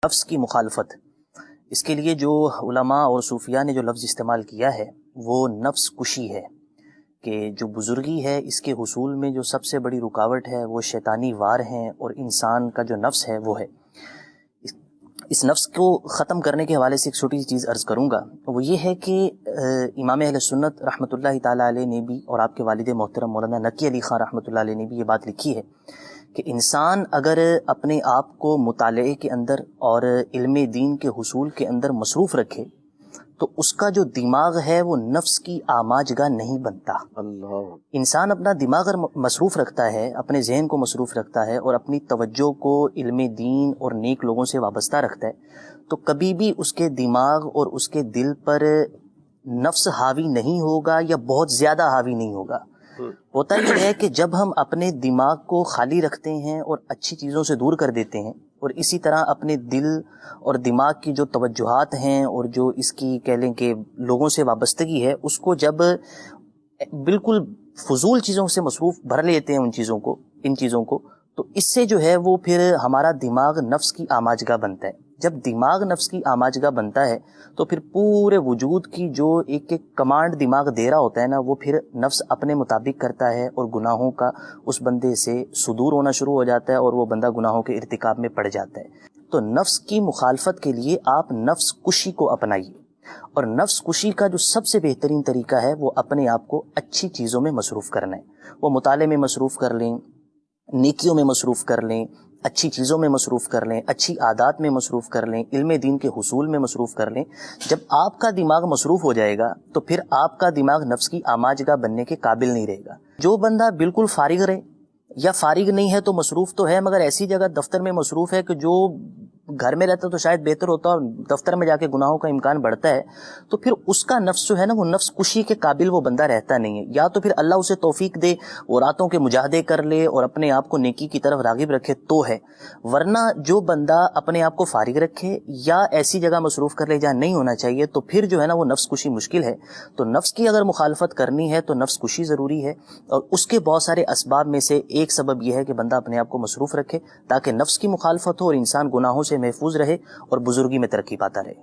نفس کی مخالفت، اس کے لیے جو علماء اور صوفیاء نے جو لفظ استعمال کیا ہے وہ نفس کشی ہے، کہ جو بزرگی ہے اس کے حصول میں جو سب سے بڑی رکاوٹ ہے وہ شیطانی وار ہیں، اور انسان کا جو نفس ہے وہ ہے۔ اس نفس کو ختم کرنے کے حوالے سے ایک چھوٹی سی چیز عرض کروں گا، وہ یہ ہے کہ امام اہل سنت رحمۃ اللہ تعالیٰ علیہ نے بھی، اور آپ کے والد محترم مولانا نقی علی خان رحمۃ اللہ علیہ نے بھی یہ بات لکھی ہے کہ انسان اگر اپنے آپ کو مطالعے کے اندر اور علم دین کے حصول کے اندر مصروف رکھے تو اس کا جو دماغ ہے وہ نفس کی آماجگاہ نہیں بنتا۔ انسان اپنا دماغ اگر مصروف رکھتا ہے، اپنے ذہن کو مصروف رکھتا ہے اور اپنی توجہ کو علم دین اور نیک لوگوں سے وابستہ رکھتا ہے تو کبھی بھی اس کے دماغ اور اس کے دل پر نفس حاوی نہیں ہوگا یا بہت زیادہ حاوی نہیں ہوگا۔ ہوتا یہ ہے کہ جب ہم اپنے دماغ کو خالی رکھتے ہیں اور اچھی چیزوں سے دور کر دیتے ہیں، اور اسی طرح اپنے دل اور دماغ کی جو توجہات ہیں اور جو اس کی کہہ لیں کہ لوگوں سے وابستگی ہے، اس کو جب بالکل فضول چیزوں سے مصروف بھر لیتے ہیں ان چیزوں کو تو اس سے جو ہے وہ پھر ہمارا دماغ نفس کی آماجگاہ بنتا ہے۔ جب دماغ نفس کی آماجگاہ بنتا ہے تو پھر پورے وجود کی جو ایک کمانڈ دماغ دے رہا ہوتا ہے نا، وہ پھر نفس اپنے مطابق کرتا ہے اور گناہوں کا اس بندے سے صدور ہونا شروع ہو جاتا ہے اور وہ بندہ گناہوں کے ارتکاب میں پڑ جاتا ہے۔ تو نفس کی مخالفت کے لیے آپ نفس کشی کو اپنائیے، اور نفس کشی کا جو سب سے بہترین طریقہ ہے وہ اپنے آپ کو اچھی چیزوں میں مصروف کرنا ہے۔ وہ مطالعے میں مصروف کر لیں، نیکیوں میں مصروف کر لیں، اچھی چیزوں میں مصروف کر لیں، اچھی عادات میں مصروف کر لیں، علم دین کے حصول میں مصروف کر لیں۔ جب آپ کا دماغ مصروف ہو جائے گا تو پھر آپ کا دماغ نفس کی آماجگاہ بننے کے قابل نہیں رہے گا۔ جو بندہ بالکل فارغ رہے یا فارغ نہیں ہے تو مصروف تو ہے، مگر ایسی جگہ دفتر میں مصروف ہے کہ جو گھر میں رہتا تو شاید بہتر ہوتا اور دفتر میں جا کے گناہوں کا امکان بڑھتا ہے، تو پھر اس کا نفس جو ہے نا وہ نفس کشی کے قابل وہ بندہ رہتا نہیں ہے۔ یا تو پھر اللہ اسے توفیق دے، وہ راتوں کے مجاہدے کر لے اور اپنے آپ کو نیکی کی طرف راغب رکھے تو ہے، ورنہ جو بندہ اپنے آپ کو فارغ رکھے یا ایسی جگہ مصروف کر لے جہاں نہیں ہونا چاہیے تو پھر جو ہے نا وہ نفس کشی مشکل ہے۔ تو نفس کی اگر مخالفت کرنی ہے تو نفس کشی ضروری ہے، اور اس کے بہت سارے اسباب میں سے ایک سبب یہ ہے کہ بندہ اپنے آپ کو مصروف رکھے تاکہ نفس کی مخالفت ہو اور انسان گناہوں سے محفوظ رہے اور بزرگی میں ترقی پاتا رہے۔